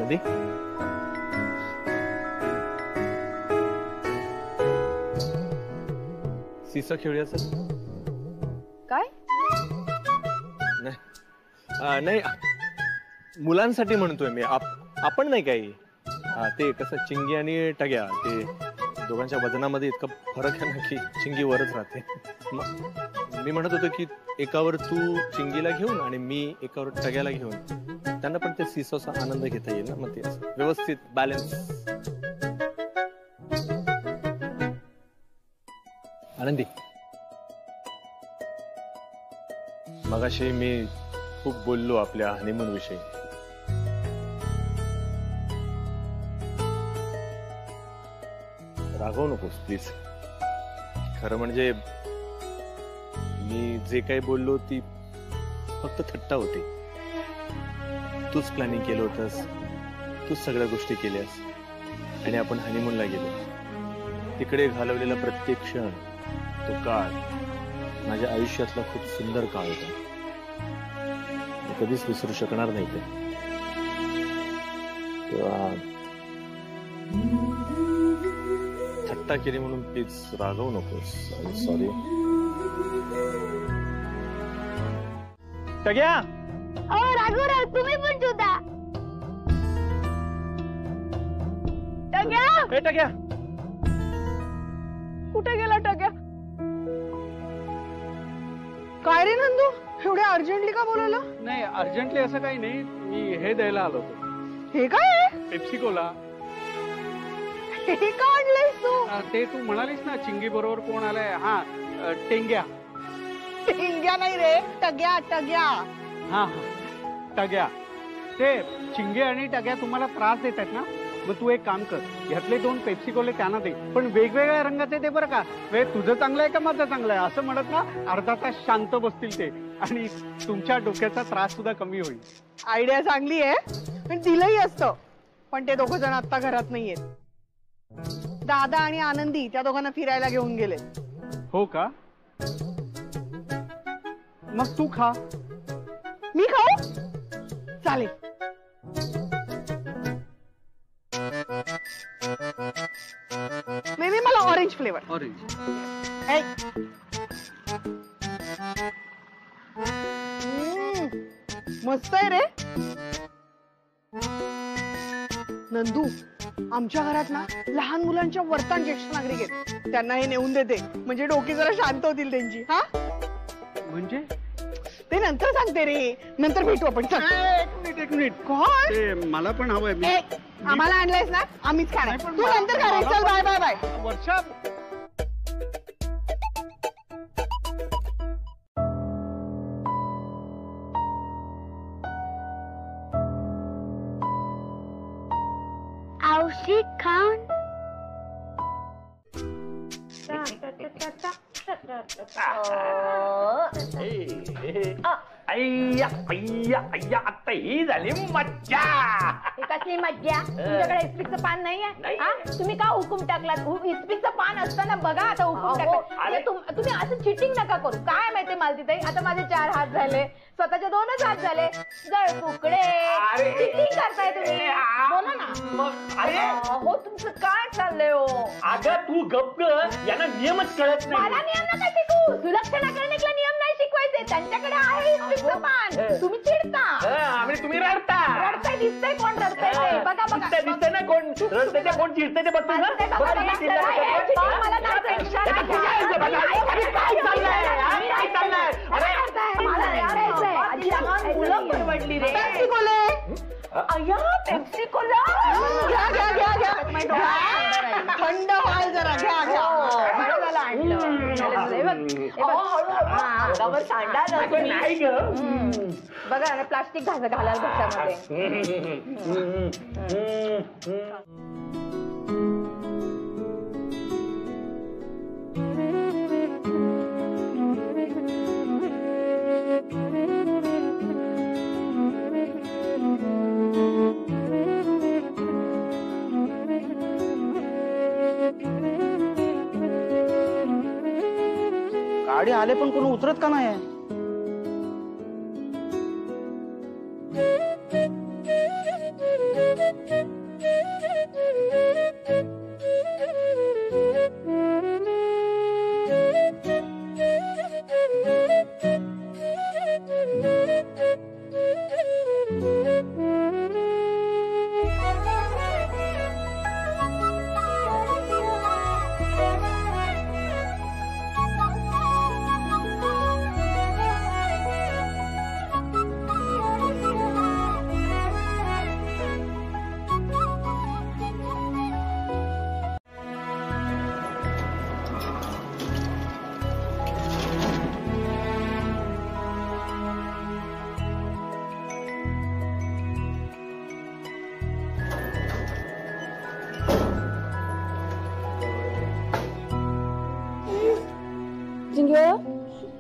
आनंदी, सीसा खेळूया सर. काय? नाही, मुलांसाठी म्हणतोय मी. आपण नाही काही. ते कसं चिंगी आणि टग्या, ते दोघांच्या वजनामध्ये इतका फरक आहे ना की चिंगी वरच राहते. मी म्हणत होतो की एकावर तू चिंगीला घेऊन आणि मी एकावर टग्याला घेऊन, त्यांना पण ते सीसोचा आनंद घेता येईल ना. मग ते व्यवस्थित बॅलन्स. आनंदी, मगाशी मी खूप बोललो आपल्या हनीमून विषयी. रागवू नकोस प्लीज. खरं म्हणजे मी जे काही बोललो ती फक्त थट्टा होती. तूच प्लॅनिंग केलं होतंस, तूच सगळ्या गोष्टी केल्यास आणि आपण हनीमूनला गेलो. तिकडे घालवलेला प्रत्येक क्षण, तो काळ माझ्या आयुष्यातला खूप सुंदर काळ होता. मी कधीच विसरू शकणार नाही ते. तेव्हा थट्टा केली म्हणून प्लीज रागवू नकोस. सॉरी. टग्या, राघवराव तुम्ही पण सुद्धा. टग्या, ए टग्या, कुठे गेला टग्या? काय रे नंदू, एवढ्या अर्जंटली का बोलायला? नाही, अर्जंटली असं काही नाही. मी हे द्यायला आलो होतो. हे काय? Pepsi Cola. हे का आणलंयस तू? ते तू म्हणालीस ना चिंगी बरोबर कोण आलाय. हा, टेंग्या. टेंग्या नाही रे, टग्या टग्या. हा हा, टग्या. ते चिंगे आणि टग्या तुम्हाला त्रास देत आहेत ना, मग तू एक काम कर, ह्यातले 2 पेप्सी कोले त्यांना दे, पण वेगवेगळ्या रंगाचे ते बरं का. तुझं चांगलं आहे का माझं चांगलं आहे असं म्हणत ना अर्धा तास शांत बसतील ते, आणि तुमच्या डोक्याचा त्रास सुद्धा कमी होईल. आयडिया चांगली आहे, पण दिलंही असतं. पण ते 2 जण आता घरात नाहीयेत. दादा आणि आनंदी त्या दोघांना फिरायला घेऊन गेले. हो का? मग तू खा. मी खाऊ? चालेल. मे बी मला ऑरेंज फ्लेवर. ऑरेंज. मस्त आहे रे. नंदू, आमच्या घरात ना लहान मुलांच्या वर्तन ज्येष्ठ नागरिक आहेत. त्यांना हे नेऊन देते, म्हणजे डोकी जरा शांत होतील त्यांची. हा म्हणजे ते नंतर सांगते रे, नंतर भेटू आपण. एक मिनिट. कोण? ते मला पण हवंय. आम्हाला आणलंयस ना, आम्हीच खाणार. तू नंतर खा. चल बाय बाय बाय. वर्षा, औषध खाऊन आता ही झाली मज्जा. कसली मज्जा? तुमच्याकडे इस्पिकचं पान नाहीये? तुम्ही का हुकूम टाकलात? इस्पिकचं पान असताना बघा आता हुकूम टाकलात. तुम्ही असं चिटिंग नका करू. काय माहिती मालतीताई, आता माझे 4 हात झाले, स्वतःचे 2च हात झाले. जळ कुकडे चिटिंग करताय तुम्ही. बोला ना. अरे हो, तुमचं काय चाललंय हो? अगं तू गप्प, यांना नियमच कळत नाही. मला नियम नका शिकू. सुलक्षणा करण्यातला नियम नाही शिकवायचे. त्यांच्याकडे आहे इस्पिकचं पान. तुम्ही चिडता म्हणजे तुम्ही रडता. रडताय दिसतंय. कोण रडतंय ते बघा. बघा दिसतंय ना, कोण रडतंय ते, कोण चिडतंय ते बघतोय ना. मुलं परवडली रे. Pepsi cola. पेप्सी कोला थंड व्हाल जरा. घ्या घ्या. अंगावर सांडा नाही ग. बघा, प्लास्टिक घालाल घशामध्ये. गाडी आले पण कोणी उतरत का नाही?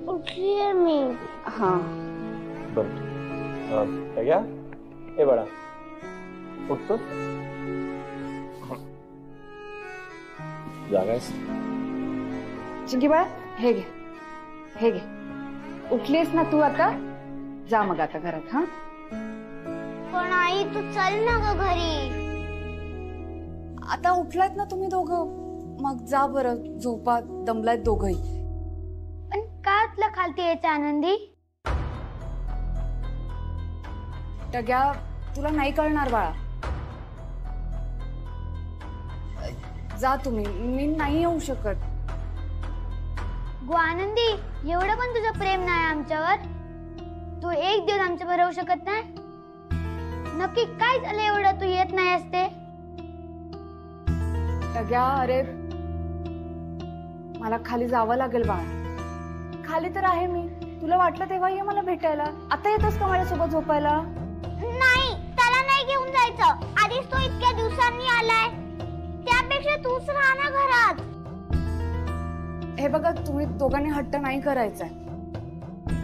उठलीये मी. हा टग्या ए बाळा उठतो जागायस. चिंकी बाळा हे घे, हे घे. उठलीस ना तू आता, जा मग आता घरात. हा पण आई तू चल ना ग घरी. आता उठलात ना तुम्ही दोघं, मग जा बरं झोपा, दमलायत दोघही. पण का तुला खालती यायचं आनंदी? टग्या तुला नाही कळणार बाळा, जा तुम्ही, मी नाही येऊ शकत. गो आनंदी, एवढं पण तुझं प्रेम नाही आमच्यावर? तू एक दिवस आमच्यावर राहू शकत नाही? नक्की काय झालं एवढं तू येत नाही असते? टग्या अरे मला खाली जावं लागेल बाळा. खाली तर आहे मी, तुला वाटलं तेव्हा ये मला भेटायला. आता येतोस का माझ्यासोबत झोपायला? नाही, त्याला नाही घेऊन जायचं. आधीच तो इतक्या दिवसांनी आलाय, त्यापेक्षा तूच राहा ना घरात. हे बघा तुम्ही दोघांनी हट्ट नाही करायचाय,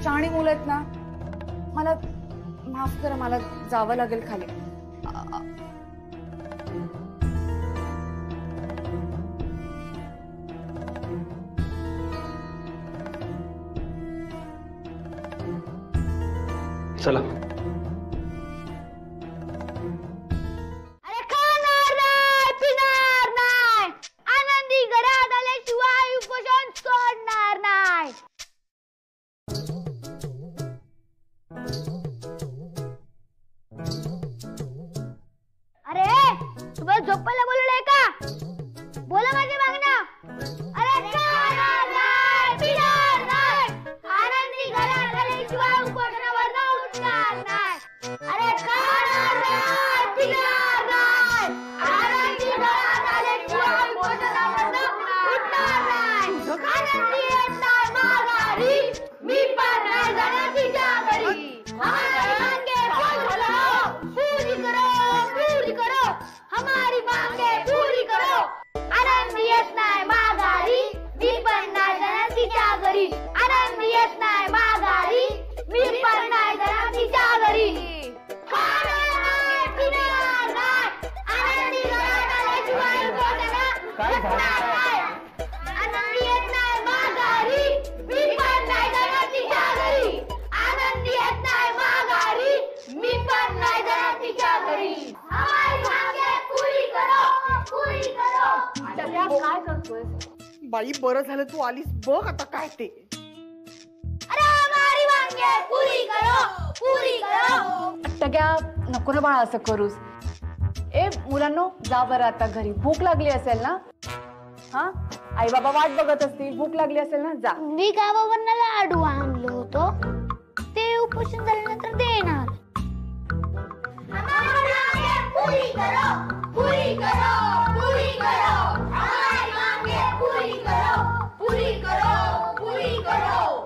शहाणी मुलं आहेत ना. मला माफ करा, मला जावं लागेल खाली. चला. अरे खाणार नाही, पिणार नाही, आनंदी घरात आल्याशिवाय उपोषण सोडणार नाही. अरे तुम्हाला झोपायला बोलवलंय का? बोला माझी मागणं. अरे खाणार नाही, पिणार नाही, आनंदी घरात आल्याशिवाय उपोषणावर उठणार नाही. अरे खाणार नाही, पिणार नाही, आनंदी घरात आल्याशिवाय उपोषणावर उठणार नाही. आनंदी येत नाही माघारी, मी पण नाही जाणार तिच्या घरी. हमारी मांगे पूरी करो, पूरी करो, हमारी मांगे पूरी करो. आनंदी येत नाही माघारी, मी पण नाही जाणार तिच्या घरी. आनंदी येत नाही माघारी, मी पण नाही जाणार तिच्या घरी. खाणार नाही, पिणार नाही, आनंदी घरात आल्याशिवाय उठणार नाही. आनंदी येत नाही माघारी, मी पण नाही जाणार तिच्या घरी. आनंदी येत नाही माघारी, मी पण नाही जाणार तिच्या घरी. हमारी मांगे पूरी करो, पूरी करो. काय करतोय बाई? बरं झालं तू आलीस, बघ आता काय ते. अरे हमारी मांगे पूरी करो, पूरी करो. टग्या नको ना बाळा असं करूस. ए मुलांनो जा बरं आता घरी, भूक लागली असेल ना. हा आई बाबा वाट बघत असतील, भूक लागली असेल ना, जा. मी गावावरनं लाडू आणलो होतो, ते उपोषण झाल्यानंतर देणार. हमारी मांगे पूरी करो, पूरी करो, पूरी करो. हमारी मांगे पूरी करो, पूरी करो, पूरी करो.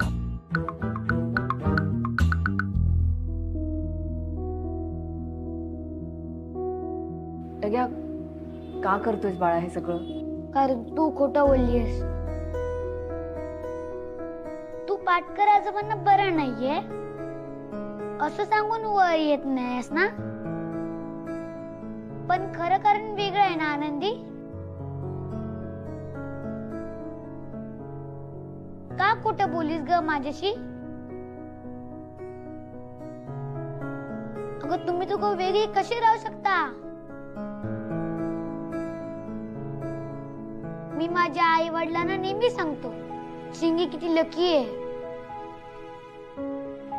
टग्या का करतोयस बाळा हे सगळं? कारण तू खोटं बोललीस. तू पाटकराचं म्हणणं बरं नाहीये असं सांगून वर येत नाहीस ना. पण खरं कारण वेगळं आहे ना आनंदी. का खोटं बोलीस ग माझ्याशी? अगं तुम्ही दोघं वेगळी कशी राहू शकता? मी माझ्या आई वडिलांना नेहमी सांगतो चिंगी किती लकी आहे.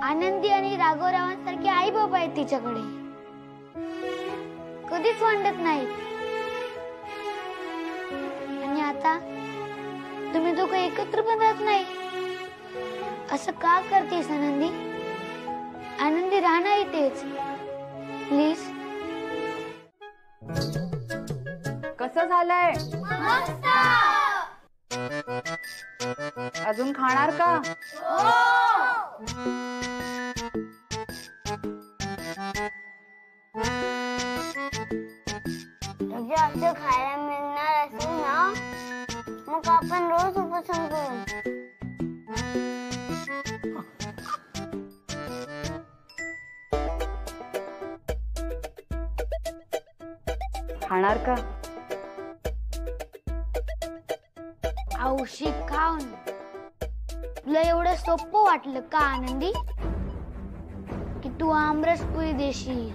आनंदी आणि राघवरावांसारखे आई बाबा आहेत तिच्याकडे, कधीच भांडत नाहीत. आणि आता तुम्ही दोघं एकत्र पण राहत नाही. असं का करतेस आनंदी? आनंदी राहणार इथेच प्लीज. कसं झालंय? अजून खाणार का? असं खायला मिळणार असेल ना, मग आपण रोज उपोषण करू. खाणार का? औषध खाऊन तुला एवढं सोपं वाटलं का आनंदी, की तू आमरस पुरी देशील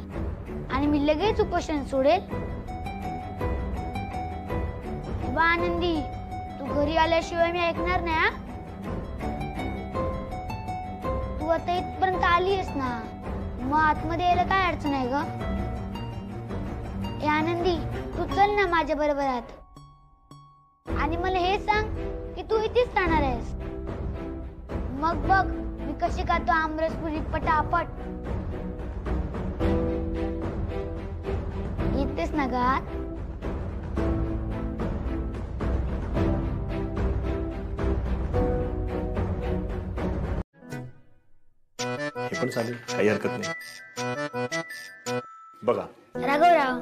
आणि मी लगेच उपोषण सोडेल? बा आनंदी, तू घरी आल्याशिवाय मी ऐकणार नाही हा. तू आता इथपर्यंत आलीस ना, मग आतमध्ये यायला काय अडचण आहे ग? ए आनंदी, तू चल ना माझ्या बरोबर आत आणि मला हे सांग की तू इथेच राहणार आहेस. मग बघ मी कशी खातो आमरसपुरी पटापट. इथेच ना ग आत? हे पण चालेल, काही हरकत नाही. बघा राघवराव,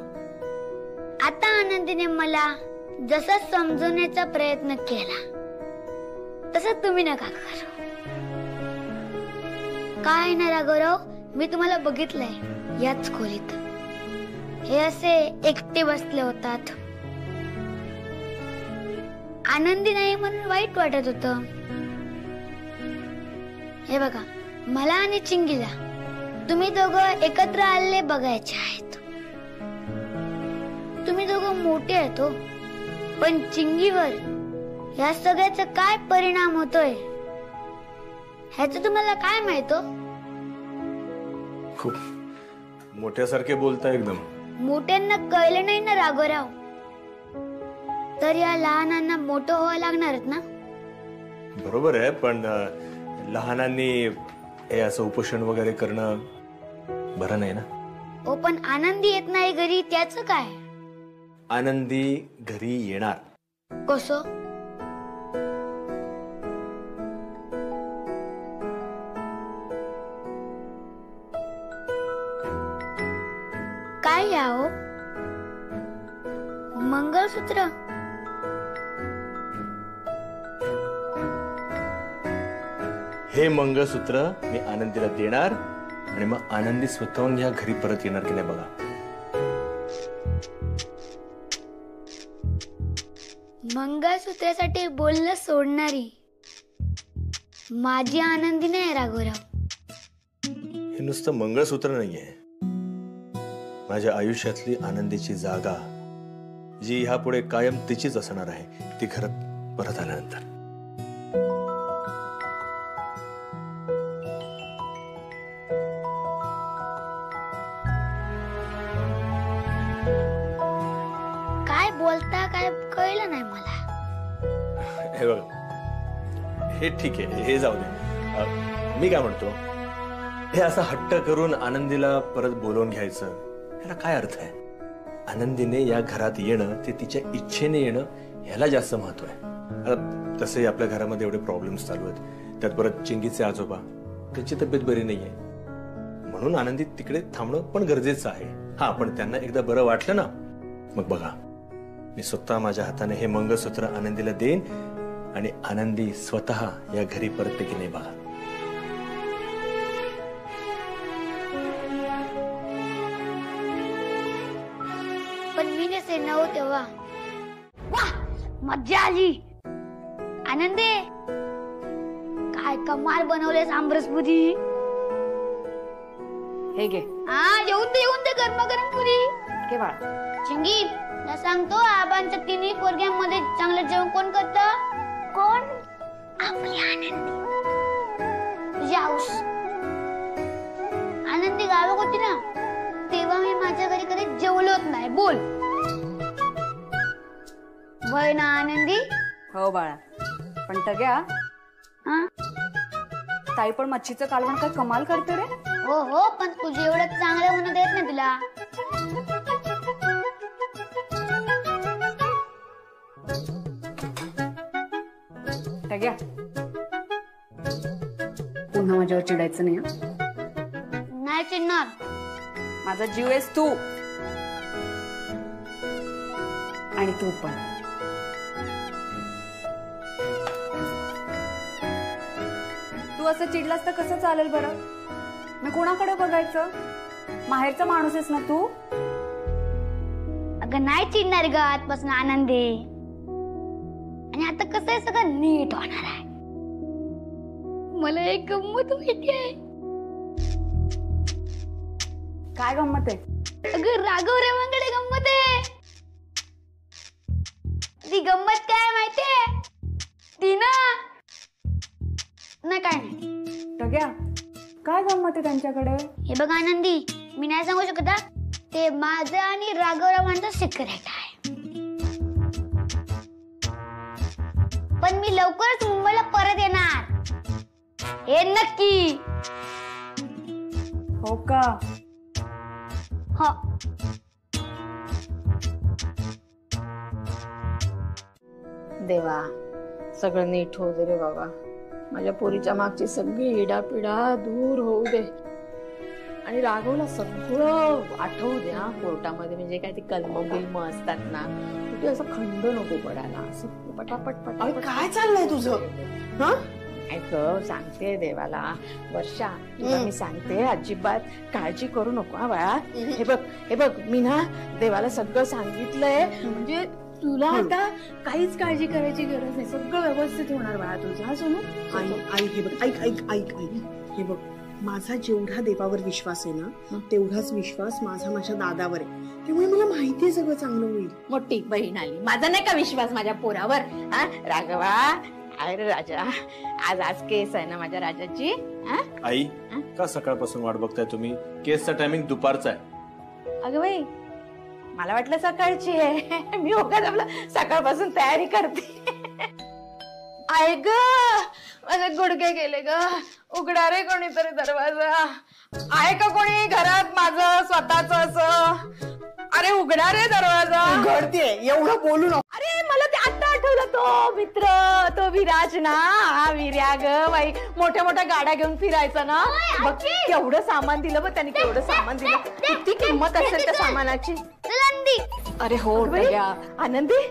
आता आनंदीने मला जसं समजवण्याचा प्रयत्न केला तसं तुम्ही नका करू. काय ना राघवराव, मी तुम्हाला बघितलंय याच खोलीत. हे असे एकटे बसले होतात. आनंदी नाही म्हणून वाईट वाटत होत. हे बघा, मला आणि चिंगीला तुम्ही दोघं एकत्र आलेले बघायचे आहेत. तुम्ही दोघं मोठे आहेत हो, पण चिंगीवर या सगळ्याचा काय परिणाम होतोय ह्याच तुम्हाला काय माहित हो? खूप मोठ्यासारखे बोलताय एकदम. मोठ्यांना कळलं नाही ना राघवराव, तर या लहानांना मोठं व्हावं लागणार ना. बरोबर आहे, पण लहानांनी हे असं उपोषण वगैरे करणं बरं नाही ना. ओ पण आनंदी येत नाही घरी, त्याच काय? आनंदी घरी येणार. कसं? काय याव? मंगळसूत्र? हे मंगळसूत्र मी आनंदीला देणार आणि मग आनंदी स्वतःहून या घरी परत येणार की नाही बघा. मंगळसूत्रासाठी बोलणं सोडणारी माझी आनंदी नाही राघवराव. हे नुसतं मंगळसूत्र नाहीये, माझ्या आयुष्यातली आनंदीची जागा, जी ह्यापुढे कायम तिचीच असणार आहे, ती घरात परत आल्यानंतर. काय बोलता काय कळलं नाही मला. हे बघ, हे ठीक आहे, हे जाऊ दे. मी काय म्हणतो, हे असा हट्ट करून आनंदीला परत बोलवून घ्यायचं, ह्याला काय अर्थ आहे? आनंदीने या घरात येणं, ते तिच्या इच्छेने येणं, ह्याला जास्त महत्व आहे. तसंही आपल्या घरामध्ये एवढे प्रॉब्लेम्स चालू आहेत, त्यात परत चिंगीचे आजोबा, त्यांची तब्येत बरी नाहीये, म्हणून आनंदी तिकडे थांबणं पण गरजेचं आहे. हा, पण त्यांना एकदा बरं वाटलं ना, मग बघा, मी स्वतः माझ्या हाताने हे मंगळसूत्र आनंदीला देईन आणि आनंदी स्वतः या घरी परतते की नाही बघा. पण मी नसे नव तेव्हा वाह मज्जा आली. आनंदे, काय कमाल बनवलेस आमरसपुरी. हे घे. हा, येऊन दे गरमागरम पुरी. घे बाळा. चिंगी, ना सांगतो आबांच्या तिन्ही पोरग्यांमध्ये चांगलं जेवण कोण करतं? कोण? आपली आनंदी. तुझी आऊस. ना तेव्हा मी माझ्या घरी कधी जेवलोच नाही. बोल वय ना आनंदी. हो बाळा, पण टग्या हा ताई पण मच्छीचं कालवण काय कमाल करते रे. हो हो, पण तुझे एवढं चांगलं म्हणत येत नाही तुला. टग्या पुन्हा माझ्यावर चिडायचं नाही हं? नाही चिडणार. माझा जीव आहेस तू आणि तू पण. तू असं चिडलास तर कसं चालेल बरं? मी कोणाकडे बघायचं? माहेरचा माणूस आहेस ना तू. अगं नाही चिडणार ग आजपासून आनंदी. आणि आता कसं आहे सगळं नीट होणार आहे. मला एक गंमत माहिती आहे. काय गंमत आहे? अगं राघव रेवांकडे गंमत आहे. ती गंमत काय माहितीये? ती ना नाही काय नाही. टग्या काय गंमत आहे त्यांच्याकडे? हे बघ आनंदी, मी नाही सांगू शकत हा. ते माझं आणि राघवरावांचं सिक्रेट आहे. पण मी लवकरच मुंबईला परत येणार हे नक्की. हो का? हो. देवा सगळं नीट होऊ दे रे बाबा. माझ्या पोरीच्या मागची सगळी इडापिडा दूर होऊ दे. आणि राघवला सगळं आठवू दे हा कोर्टामध्ये. म्हणजे काय ते कलम बिलम असतात ना, कुठे असं खंड नको पडायला. असं पटापट पटापट. काय चाललंय तुझं? हा ऐक सांगते देवाला वर्षा, तुला मी सांगते अजिबात काळजी करू नको हा बाळा. हे बघ मी ना देवाला सगळं सांगितलंय. म्हणजे तुला आता काहीच काळजी करायची गरज नाही. सगळं व्यवस्थित होणार बाळा तुझं. हा सोनू आई हे बघ, ऐक ऐक ऐक ऐक हे बघ, माझा जेवढा देवावर विश्वास आहे ना तेवढाच विश्वास माझ्या दादावर आहे. त्यामुळे मला माहिती आहे सगळं चांगलं होईल. मोठी बहीण आली. माझा नाही का विश्वास माझ्या पोरावर? हा राघवा, अरे राजा, आज केस आहे ना माझ्या राजाची. आई का सकाळपासून वाट बघताय तुम्ही? केसचा टायमिंग दुपारचा आहे. अगं बाई मला वाटलं सकाळची आहे. मी उगाच आपलं सकाळपासून तयारी करते. आहे ग माझे गुडघे गेले ग. उघडा रे कोणीतरी दरवाजा. आहे का कोणी घरात माझं स्वतःच असं? अरे उघडा रे दरवाजा. घडतीये एवढं बोलू नको. अरे मला ते आता आठवलं, तो मित्र तो विराज ना. हा विर्या ग बाई, मोठ्या मोठ्या गाड्या घेऊन फिरायचा ना. बघ केवढं सामान दिलं बघ त्यांनी, केवढं सामान दिलं. किती किंमत असेल त्या सामानाची. अरे हो टग्या. आनंदी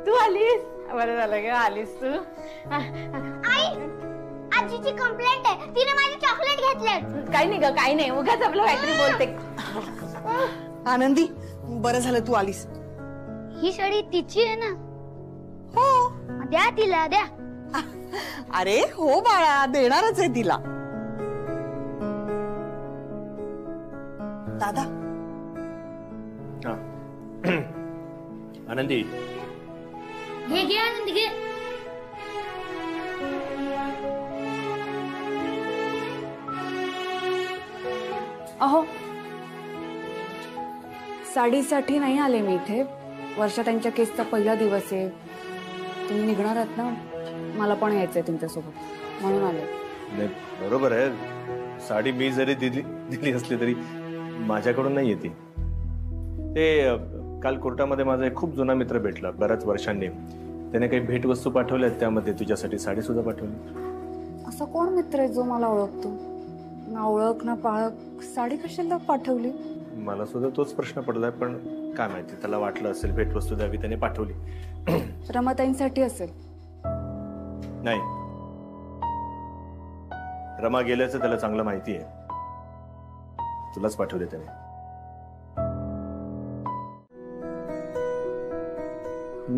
तू आलीस, बरं झालं ग आलीस तू. आई आजीची कंप्लेंट आहे. तिने माझी चॉकलेट घेतले. काही नाही ग काही नाही, उगाच आपलं काहीतरी बोलते. आनंदी बरं झालं तू आलीस. ही साडी तिची आहे ना? हो. द्या तिला द्या. अरे हो बाळा, देणारच आहे तिला. दादा आनंदी घे घे आनंदी घे. अहो साडीसाठी नाही आले मी इथे. वर्षा त्यांच्या केसचा पहिला दिवस आहे. तुम्ही निघणार आहात ना, मला पण यायचंय तुमच्यासोबत म्हणून आले. नाही, बरोबर आहे. साडी मी जरी दिली असली तरी माझ्याकडून नाही येते. ते काल कोर्टामध्ये माझा एक खूप जुना मित्र भेटला बऱ्याच वर्षांनी. त्याने काही भेटवस्तू पाठवल्यात, त्यामध्ये तुझ्यासाठी साडी सुद्धा पाठवली. असा कोण मित्र आहे जो मला ओळखतो? ना ओळख ना पाळख, साडी कशाला पाठवली? मला सुद्धा तोच प्रश्न पडलाय, पण काय माहिती त्याला वाटलं असेल भेटवस्तू द्यावी, त्याने पाठवली. रमाताईंसाठी असेल. नाही, रमा गेल्याचं त्याला चांगलं माहिती आहे. तुलाच पाठवले त्याने.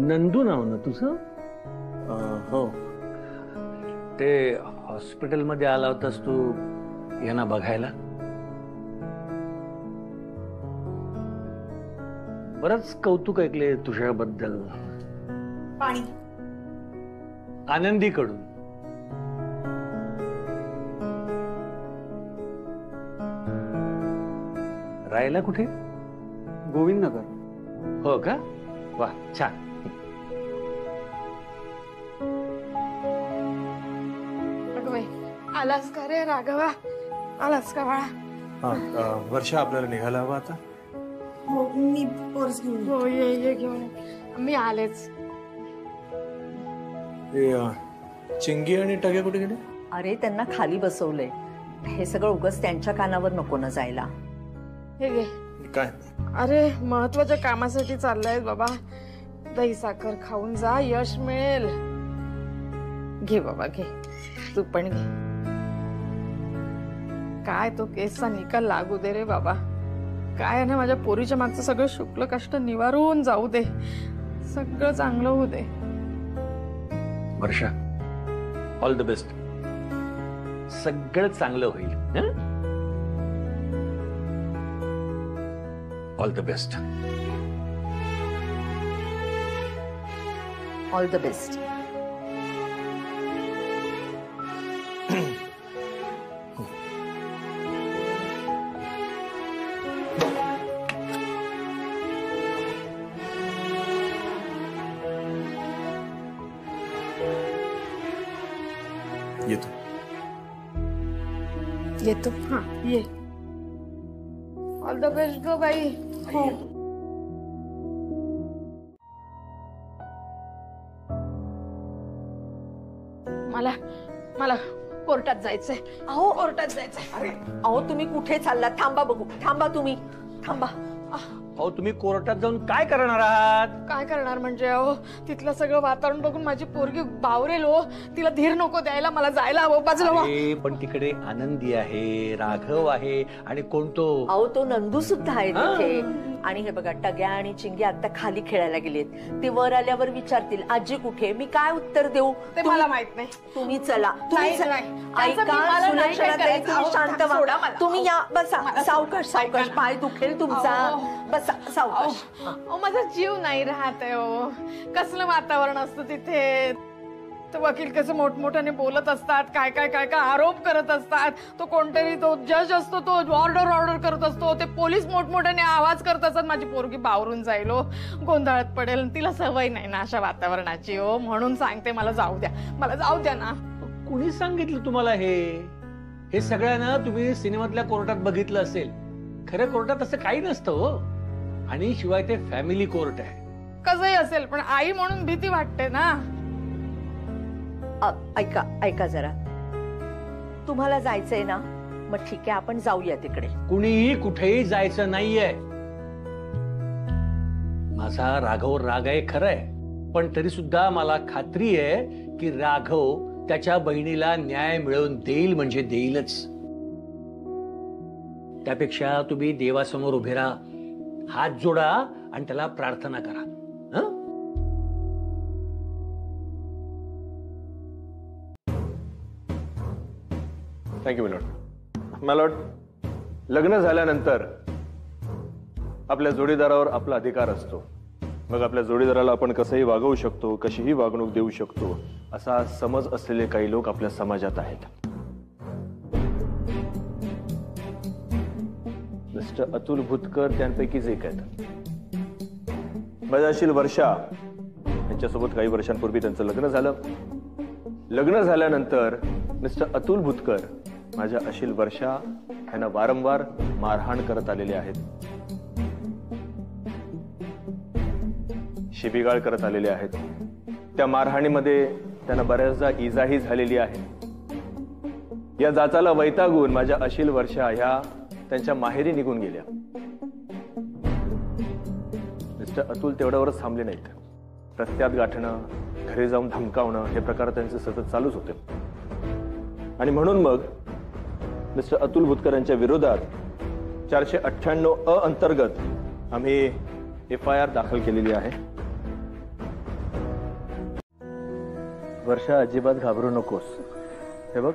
नंदू नाव ना तुझं? हो. ते हॉस्पिटलमध्ये आला होतास तू यांना बघायला? बरंच कौतुक ऐकले तुझ्याबद्दल. पाणी. आनंदीकडून. राहायला कुठे? गोविंद नगर. हो का? वा, छान. आलास का रे राघवा? आलास का बाळा? वर्षा आपल्याला निघायला हवा आता. हो मी पर्स घेऊन हो ये घेऊन मी आलेच. चिंगी आणि टग्या कुठे गेले? अरे त्यांना खाली बसवलंय. हे सगळं उगाच त्यांच्या कानावर नको ना जायला. हे घे. काय? अरे महत्वाच्या कामासाठी चाललाय बाबा. दही साखर खाऊन जा, यश मिळेल. घे बाबा घे, तू पण घे. काय तो केसचा निकाल लागू दे रे बाबा. काय ना माझ्या पोरीच्या मागचं सगळं शुक्ल कष्ट निवारून जाऊ दे. सगळं चांगलं होऊ दे. वर्षा, ऑल द बेस्ट. सगळं चांगलं होईल. All the best. All the best. येतो. येतो. हा ये. All the best go by. हो. मला कोर्टात जायचंय. अहो कोर्टात जायचंय. अहो तुम्ही कुठे चालला? थांबा बघू. थांबा तुम्ही. थांबा. अहो तुम्ही कोर्टात जाऊन काय करणार आहात? काय करणार म्हणजे? अहो तिथलं सगळं वातावरण बघून माझी पोरगी बावरेल हो. तिला धीर नको द्यायला. मला जायला हवं. बाजूला व्हा. पण तिकडे आनंदी आहे, राघव आहे आणि कोणतो? अहो तो नंदू सुद्धा आहे तिथे. आणि हे बघा टग्या आणि चिंगी आता खाली खेळायला गेलेत. ते वर आल्यावर विचारतील आजी कुठे. मी काय उत्तर देऊ ते मला माहित नाही. तुम्ही चला. नाही, तुम्ही नाही. ऐका मला नाही सुलक्षणा काय ताई, करायचं. तुम्ही अहो, शांत सोडा व्हा. मला. तुम्ही या बसा. सावकाश सावकाश. पाय दुखेल तुमचा. बसा सावकाश. अहो माझा जीव नाही राहत आहे हो. कसलं वातावरण असतं तिथे. तो वकील कसं मोठमोठ्याने बोलत असतात. काय काय काय काय आरोप करत असतात. तो कोणतरी तो जज असतो तो ऑर्डर करत असतो. ते पोलीस मोठमोठ्याने आवाज करत असतात. माझी पोरगी बावरून जाईल हो. गोंधळात पडेल. तिला सवय नाही ना अशा वातावरणाची हो. म्हणून सांगते मला जाऊ द्या. मला जाऊ द्या ना. कुणी सांगितलं तुम्हाला हे सगळं ना तुम्ही सिनेमातल्या कोर्टात बघितलं असेल. खरं कोर्टात असं काही नसतं हो. आणि शिवाय ते फॅमिली कोर्ट आहे. कसंही असेल पण आई म्हणून भीती वाटते ना. ऐका ऐका जरा. तुम्हाला जायचंय ना मग ठीक आहे आपण जाऊया तिकडे. कुणीही कुठेही जायचं नाहीये. माझा राघव राग आहे खरंय. पण तरी सुद्धा मला खात्री आहे की राघव त्याच्या बहिणीला न्याय मिळवून देईल म्हणजे देईलच. त्यापेक्षा तुम्ही देवासमोर उभे राहा, हात जोडा आणि त्याला प्रार्थना करा. Thank you milord. मिलॉर्ड, लग्न झाल्यानंतर आपल्या जोडीदारावर आपला अधिकार असतो. मग आपल्या जोडीदाराला आपण कसंही वागवू शकतो, कशीही वागणूक देऊ शकतो असा समज असलेले काही लोक आपल्या समाजात आहेत. मिस्टर अतुल भुतकर त्यांपैकीच एक आहेत. माझ्याशील वर्षा यांच्यासोबत काही वर्षांपूर्वी त्यांचं लग्न झालं. लग्न झाल्यानंतर मिस्टर अतुल भुतकर माझ्या अशील वर्षा यांना वारंवार मारहाण करत आलेले आहेत. शिबिगाळ करत आलेले आहेत. त्या मारहाणीमध्ये त्यांना बऱ्याचदा इजाही झालेली आहे. या जाचाला वैतागून माझ्या अशील वर्षा ह्या त्यांच्या माहेरी निघून गेल्या. मिस्टर अतुल तेवढ्यावरच थांबले नाहीत. रस्त्यात गाठणं, घरी जाऊन धमकावणं हे प्रकार त्यांचे सतत चालूच होते. आणि म्हणून मग मिस्टर अतुल भुतकर यांच्या विरोधात 498 अंतर्गत आम्ही FIR दाखल केलेली आहे. वर्षा अजिबात घाबरू नकोस. हे बघ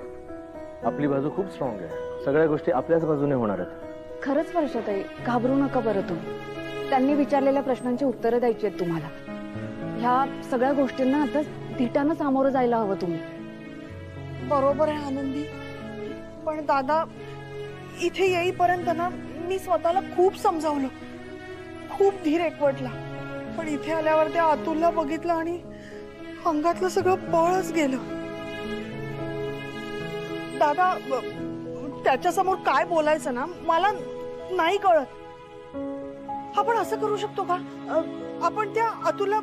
आपली बाजू खूप स्ट्रॉंग आहे. सगळ्या गोष्टी आपल्याच बाजूने होणार आहेत. खरंच वर्षाताई घाबरू नका बरं तुम्ही. त्यांनी विचारलेल्या प्रश्नांची उत्तरं द्यायची आहेत तुम्हाला. ह्या सगळ्या गोष्टींना आता धीटानं सामोरं जायला हवं तुम्ही. बरोबर आहे आनंदी. पण दादा इथे येईपर्यंत ना मी स्वतःला खूप समजावलं, खूप धीर एकवटला, पण इथे आल्यावर त्या अतुलला बघितलं आणि अंगातलं सगळं बळच गेलं. दादा, त्याच्यासमोर काय बोलायचं ना मला नाही कळत. आपण असं करू शकतो का? आपण त्या अतुलला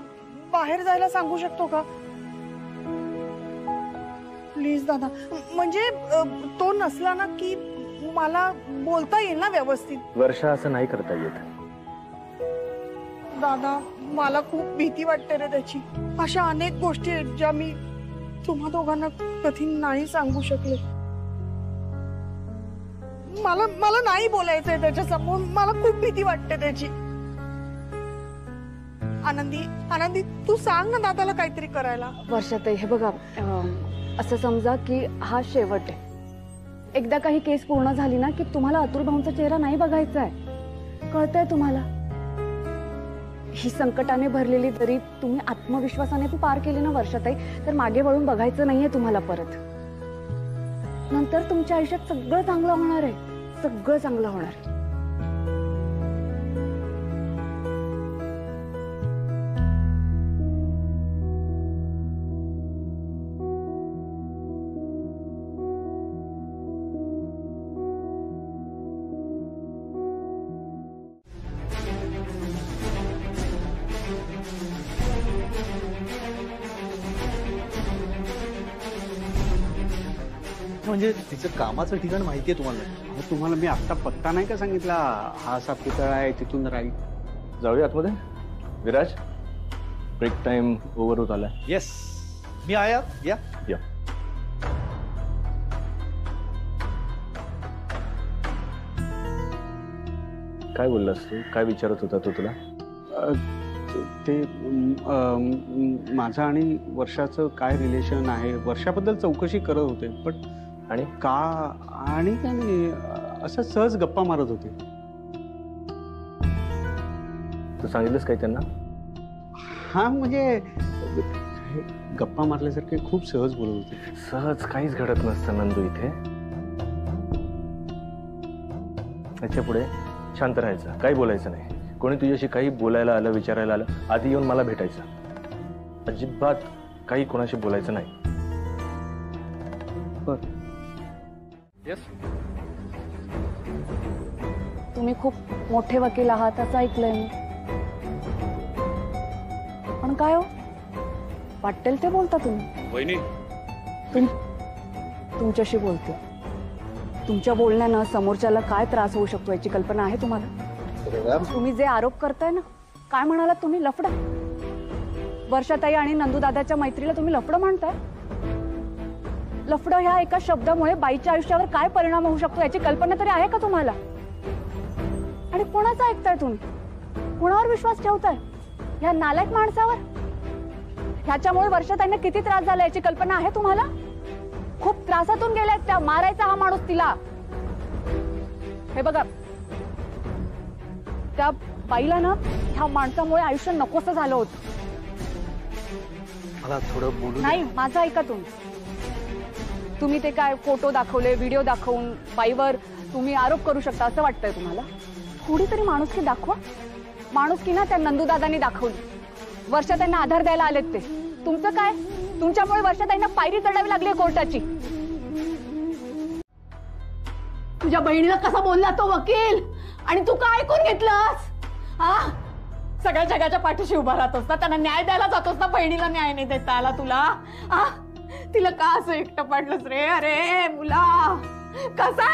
बाहेर जायला सांगू शकतो का? प्लीज दादा, म्हणजे तो नसला ना की मला बोलता येईल ना व्यवस्थित. वर्षा, असं नाही करता येत. दादा, मला खूप भीती वाटते रे त्याची. अशा अनेक गोष्टी आहेत ज्या मी तुम्हा दोघांना कधी नाही सांगू शकले. मला नाही बोलायचंय त्याच्यासमोर. मला खूप भीती वाटते त्याची. आनंदी, तू सांग ना दादाला काहीतरी करायला. वर्षाताई, हे बघा, असं समजा की हा शेवट आहे. एकदा काही केस पूर्ण झाली ना की तुम्हाला अतुल भाऊंचा चेहरा नाही बघायचा आहे. कळतंय तुम्हाला? ही संकटाने भरलेली जरी तुम्ही आत्मविश्वासाने ती पार केली ना वर्षाताई, तर मागे वळून बघायचं नाहीये तुम्हाला परत. नंतर तुमच्या आयुष्यात सगळं चांगलं होणार आहे, सगळं चांगलं होणार. म्हणजे तिचं कामाचं ठिकाण माहितीये तुम्हाला? तुम्हाला मी आता पत्ता नाही का सांगितला? हा असा पुतळा आहे, तिथून राहील. जाऊया आतमध्ये. विराज, ब्रेक टाइम ओव्हर होत आलाय. येस, मी आया. या या. काय बोललास तू? काय विचारत होता तो तुला? ते माझं आणि वर्षाचं काय रिलेशन आहे वर्षाबद्दल चौकशी करत होते. पण आणि का आणि काय नाही, असं सहज गप्पा मारत होते. तू सांगितलंस काय त्यांना? हा, म्हणजे गप्पा मारल्यासारखे खूप सहज बोलत होते. सहज काहीच घडत नसतं नंदू इथे. त्याच्या पुढे शांत राहायचं, काही बोलायचं नाही. कोणी तुझ्याशी काही बोलायला आलं, विचारायला आलं, आधी येऊन मला भेटायचं. अजिबात काही कोणाशी बोलायचं नाही. बरं. येस. तुम्ही खूप मोठे वकील आहात असं ऐकलंय मी. पण काय हो, वाटेल ते बोलता तुम्ही. वहिनी, तुमच्याशी बोलते. तुमच्या बोलण्यानं समोरच्याला काय त्रास होऊ शकतो याची कल्पना आहे तुम्हाला? तुम्ही जे आरोप करताय ना, काय म्हणालात तुम्ही? लफडा. वर्षाताई आणि नंदूदादाच्या मैत्रीला तुम्ही लफडं म्हणताय? लफडं ह्या एका शब्दामुळे बाईच्या आयुष्यावर काय परिणाम होऊ शकतो याची कल्पना तरी आहे का तुम्हाला? आणि कोणाचं ऐकताय तुम्ही? कोणावर विश्वास ठेवताय? ह्या नालायक माणसावर? ह्याच्यामुळे वर्षाताईंना किती त्रास झाला याची कल्पना आहे तुम्हाला? खूप त्रासातून गेल्यात त्या. मारायचा हा माणूस तिला. हे बघा, त्या बाईला ना ह्या माणसामुळे आयुष्य नकोसं झालं होतं. मला थोडं बोलू नाही, माझं ऐका तुम्ही. तुम्ही ते काय फोटो दाखवले, व्हिडिओ दाखवून बाईवर तुम्ही आरोप करू शकता असं वाटतंय तुम्हाला? थोडी तरी माणुसकी दाखवा. माणुसकी ना त्या नंदूदादांनी दाखवली. वर्षाताईंना आधार द्यायला आलेत ते. तुमचं काय? तुमच्यामुळे वर्षाताईंना पायरी चढावी लागली कोर्टाची. तुझ्या बहिणीला कसा बोलला तो वकील, आणि तू काय ऐकून घेतलंस? हा, सगळ्या जगाच्या पाठीशी उभा राहतोस ना, त्यांना न्याय द्यायला जातोस ना. बहिणीला न्याय नाही देता आला तुला? तिला का असं एकटं पाडलंस रे? अरे मुला, कसा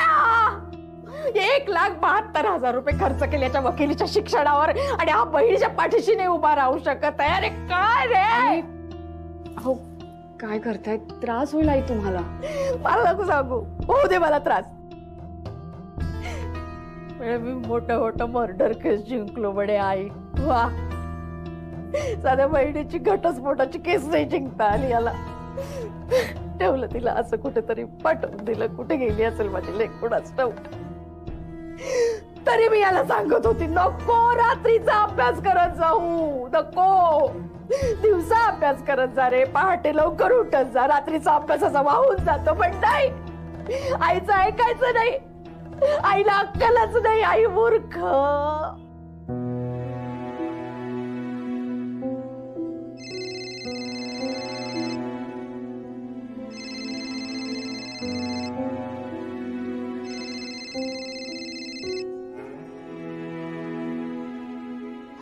1,72,000 रुपये खर्च केल्याच्या वकिलीच्या शिक्षणावर, आणि हा बहिणीच्या पाठीशी नाही उभा राहू शकत आहे. अरे काय रे? हो, काय करताय? त्रास होईल आई तुम्हाला. मला नको सांगू, होऊ दे मला त्रास. मी मोठं मर्डर केस जिंकलो म्हणे आई. वा, साध्या बहिणीची घटस्फोटाची केस नाही जिंकता आली याला. ठेवलं तिला असं कुठेतरी, पाठवून दिलं. कुठे गेली असेल माझी लेक कुणाच ठाऊक. तरी मी याला सांगत होती, नको रात्रीचा अभ्यास करत जाऊ, नको दिवसा अभ्यास करत जा रे, पहाटे लवकर उठत जा, रात्रीचा अभ्यासाचा वाहून जातो. पण नाही, आईचं ऐकायचं नाही. आईला अक्कलच नाही, आई मूर्ख.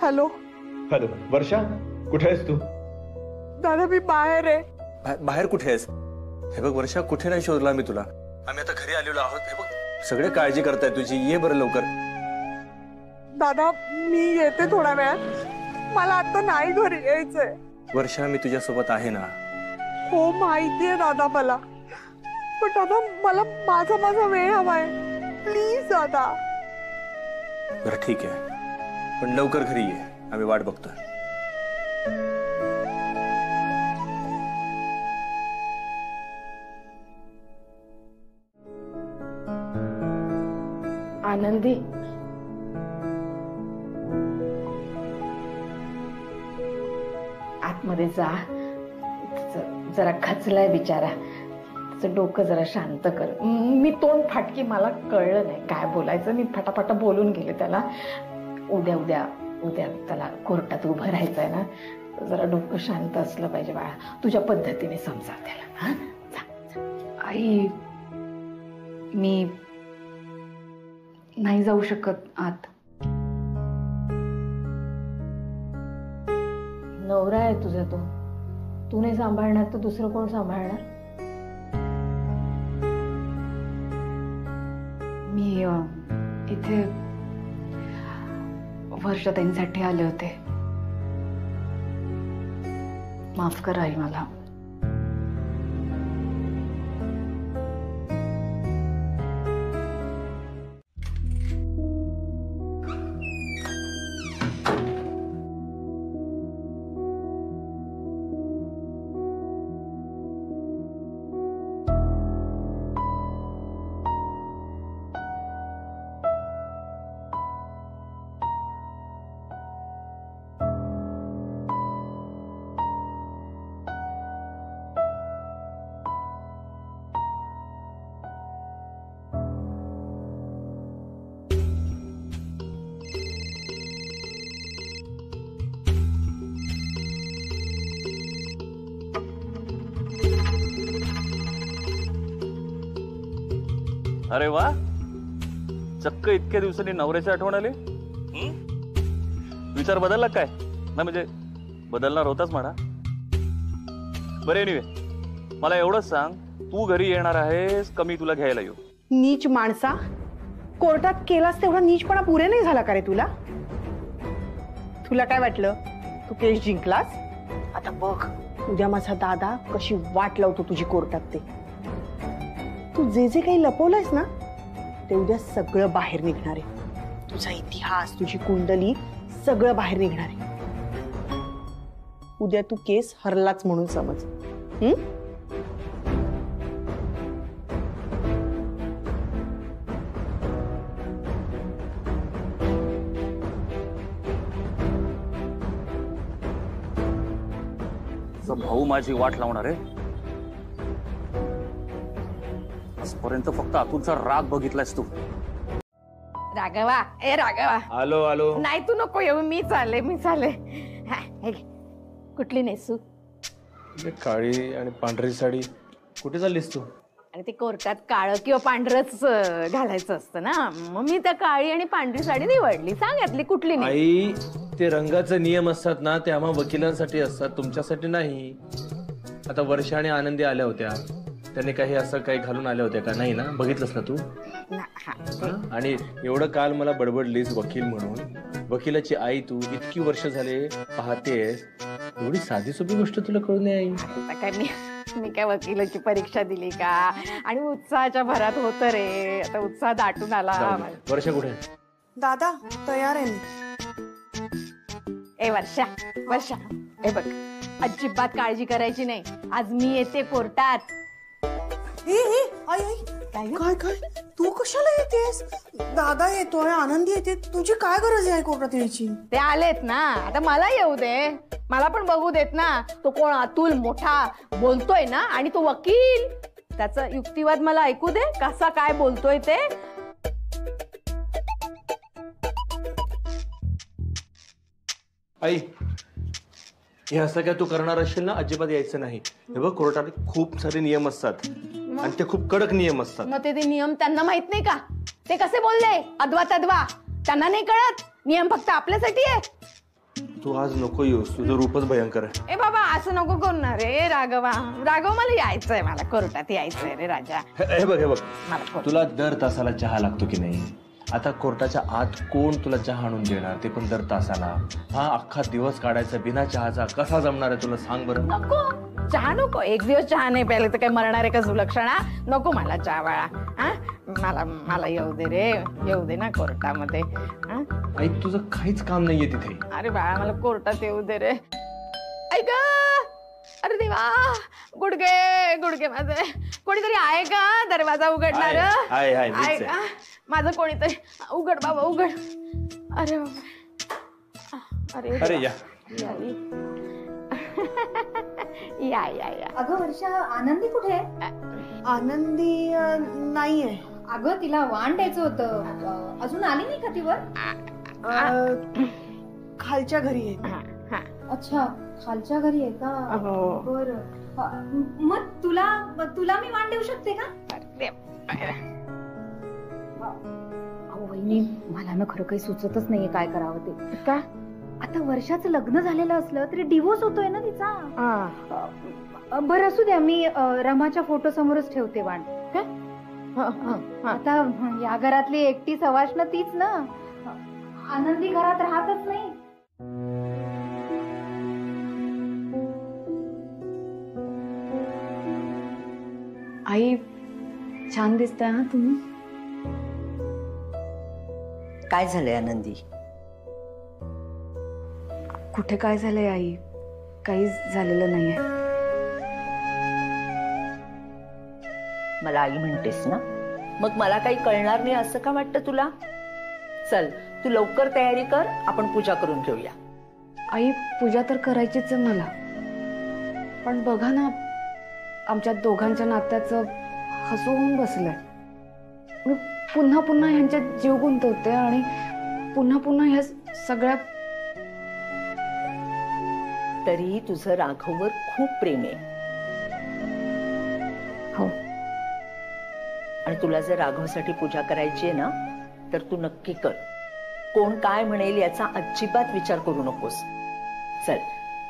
हॅलो हॅलो वर्षा, कुठे आहेस तू? दादा मी बाहेर आहे. बाहेर कुठे आहेस? हे बघ वर्षा, कुठे नाही शोधला मी तुला. आम्ही आता घरी आलेलो आहोत. हे बघ सगळे काळजी करताय तुझी. ये बरं लवकर. दादा मी येते थोड्या वेळात. मला आता नाही घरी यायचंय. वर्षा, मी तुझ्यासोबत आहे ना. हो माहितीये दादा मला, पण दादा मला माझा वेळ हवाय. प्लीज दादा. बरं ठीक आहे, पण लवकर घरी ये. आम्ही वाट बघतोय. आनंदी, आतमध्ये जा. जरा खचलाय बिचारा. त्याचं डोकं जरा शांत कर. मी तोंड फाटकी, मला कळलं नाही काय बोलायचं. मी फटाफट बोलून गेले त्याला. उद्या उद्या उद्या त्याला कोर्टात उभं राहायचंय ना. जरा डोकं शांत असलं पाहिजे बाळा. तुझ्या पद्धतीने समजा त्याला. हा जा. आई मी नाही जाऊ शकत आत. नवरा आहे तुझा तो. तू नाही सांभाळणार तर दुसरं कोण सांभाळणार? मी इथे वर्षाताईंसाठी आले होते. माफ करा आई मला. अरे वा, चक्क इतक्या दिवसांनी नवऱ्याची आठवण आली. विचार बदलला काय? ना म्हणजे बदलणार होताच म्हणा. बरे एनिवे, मला एवढंच सांग, तू घरी येणार आहेस का मी तुला घ्यायला येऊ? नीच माणसा, कोर्टात केलास तेवढा नीचपणा पुरे नाही झाला का रे तुला? तुला काय वाटलं तू केस जिंकलास? आता बघ उद्या माझा दादा कशी वाट लावतो तुझी कोर्टात. ते तू जे जे काही लपवलंयस ना ते उद्या सगळं बाहेर निघणार आहे. तुझा इतिहास, तुझी कुंडली सगळं बाहेर निघणार आहे. उद्या तू केस हरलाच म्हणून समज. भाऊ माझी वाट लावणार आहे. आजपर्यंत फक्त अतुलचा राग बघितलायस तू. राघवा, ए राघवा. आलो आलो. नाही तू नको येऊ. मी चालले. कुठली नेसू? काळी आणि पांढरी साडी. कुठे चाललीस तू? आणि ते कोर्टात काळं किंवा पांढरच घालायचं असतं ना. मग मी त्या काळी आणि पांढरी साडी निवडली. सांग यातली कुठली? आई, ते रंगाचे नियम असतात ना, ते आम्हा वकिलांसाठी असतात, तुमच्यासाठी नाही. आता वर्षा आणि आनंदी आल्या होत्या, त्याने काही असं काही घालून आल्या होत्या का? नाही ना? बघितलंस ना तू? आणि एवढं काल मला बडबडलीस वकील म्हणून. वकिलाची आई तू, इतकी वर्ष झाले पाहतेस. एवढी साधी सोपी गोष्ट तुला कळू नये आई? काय मी काय वकिलाची परीक्षा दिली का? आणि उत्साहाच्या भरात होत रे. आता उत्साह दाटून आला. वर्षा कुठे? दादा तयार आहे. ए वर्षा, हे बघ, अजिबात काळजी करायची नाही. आज मी येते कोर्टात. काय तू कशाला येतेस? दादा येतोय, आनंदी येते. तुझी काय गरज आहे कोर्टात यायची? ते आलेत ना, आता मला येऊ दे. मला पण बघू देत ना. तो कोण अतुल मोठा बोलतोय ना, आणि तो वकील. त्याचा युक्तिवाद मला ऐकू दे, कसा काय बोलतोय ते. आई, हे असं काय तू करणार असशील ना, अजिबात यायचं नाही. हे बघ, कोर्टात खूप सारे नियम असतात आणि ते खूप कडक नियम असतात. मग ते नियम त्यांना माहित नाही का? ते कसे बोलले अद्वा तद्वा? त्यांना नाही कळत नियम फक्त आपल्यासाठी आहे. तू आज नको येऊस, तुझं रूपच भयंकर आहे. ए बाबा असं नको करू ना रे राघवा. राघव मला यायचंय, मला कोर्टात यायचंय रे राजा. हे बघ, मला तुला दर तासाला चहा लागतो की नाही? आता कोर्टाच्या आत कोण तुला चहा आणून देणार, ते पण दर तासाला? हा, अख्खा दिवस काढायचा बिना चहाचा कसा जमणार आहे तुला, सांग बरं. नको चहा नको. एक दिवस चहा नाही प्यायला तर काय मरणार आहे का सुलक्षणा? नको मला चहा बाळा. हा, मला येऊ दे रे, येऊ दे ना कोर्टामध्ये. आई, तुझं काहीच काम नाहीये तिथे. अरे बाळा मला कोर्टात येऊ दे रे. ऐक, अरे देवा, गुडघे गुडघे माझे. कोणीतरी आहे का दरवाजा उघडणार? आहे का माझं कोणीतरी? उघड बाबा उघड. अरे बाबा, अरे या या या या. अगं वर्षा, आनंदी कुठे आहे? आनंदी नाहीये. अगं तिला वाण द्यायचं होतं, अजून आली नाही का ती वर? खालच्या घरी आहे. अच्छा, खालच्या घरी आहे का? बरं. मग तुला मी वाण देऊ शकते का? वहिनी, मला ना खरं काही सुचतच नाहीये काय करावं ते. का? आता वर्षाचं लग्न झालेलं असलं तरी डिवोर्स होतोय ना तिचा. बरं असू द्या, मी रमाच्या फोटो समोरच ठेवते वाण. आता या घरातली एकटी सवाष्ण तीच ना, आनंदी घरात राहतच नाही. आई, छान दिसताय ना तुम्ही. काय झालंय आनंदी? कुठे काय झालंय आई, काहीच झालेलं नाहीये. मला आई म्हणतेस ना, मग मला काही कळणार नाही असं का वाटतं तुला? चल, तू लवकर तयारी कर, आपण पूजा करून घेऊया. आई, पूजा तर करायचीच आहे मला, पण बघा ना, आमच्या दोघांच्या नात्याचं हसू होऊन बसलंय. मी पुन्हा पुन्हा ह्यांच्यात जीव गुंतवते आणि पुन्हा पुन्हा ह्या सगळ्या. तरी तुझं राघववर खूप प्रेम आहे. हो, आणि तुला जर राघवसाठी पूजा करायची आहे ना, तर तू नक्की कर. कोण काय म्हणेल याचा अजिबात विचार करू नकोस. चल,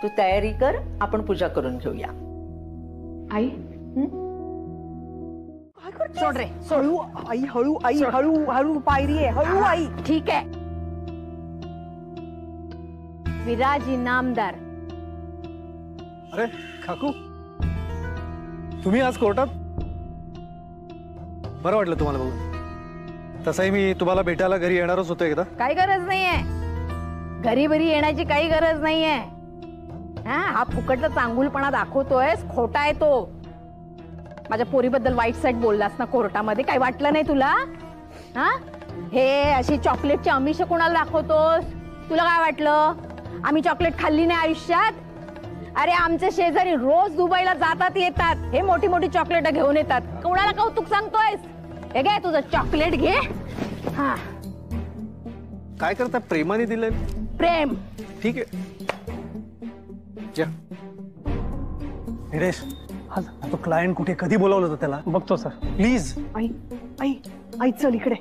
तू तयारी कर, आपण पूजा करून घेऊया. आई, सोड रे, हळू आई, हळू आई, हळू हळू पायरी आहे, हळू आई. ठीक आहे. विराज इनामदार. अरे काकू, तुम्ही आज कोर्टात? बरं वाटलं तुम्हाला बघून. तसंही मी तुम्हाला भेटायला घरी येणारच होतो एकदा. काही गरज नाहीये, घरी बरी येण्याची काही गरज नाहीये. हा फुकटचा चांगुलपणा दाखवतोय, खोटा आहे तो. माझ्या पोरीबद्दल वाईट साईट बोललास ना कोर्टामध्ये, काही वाटलं नाही तुला? हा, हे अशी चॉकलेटची आमिष कोणाला दाखवतोस? तुला काय वाटलं आम्ही चॉकलेट खाल्ली नाही आयुष्यात? अरे आमचे शेजारी रोज दुबईला जातात येतात, हे मोठी मोठी चॉकलेट घेऊन येतात. कोणाला कौतुक सांगतोयस? हे घे तुझं चॉकलेट घे. हा, काय करता? प्रेमाने दिलंय. प्रेम. ठीक आहे. निलेश, तो क्लायंट कुठे, कधी बोलावलं होतं त्याला? बघतो सर, प्लीज. आई आई आई, चल इकडे.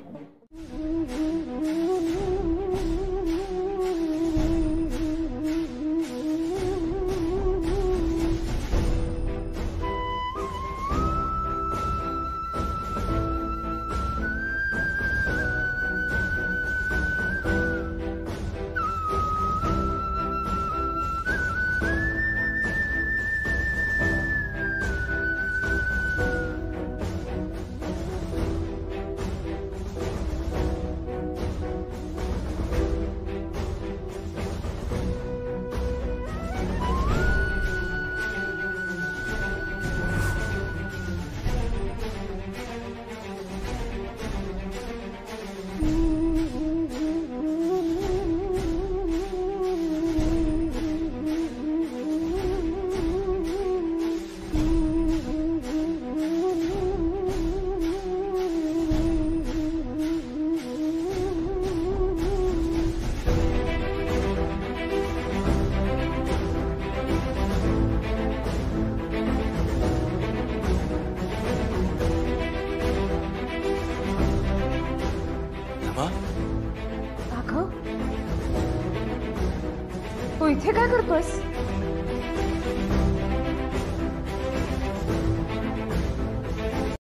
तू इथे काय करतोयस?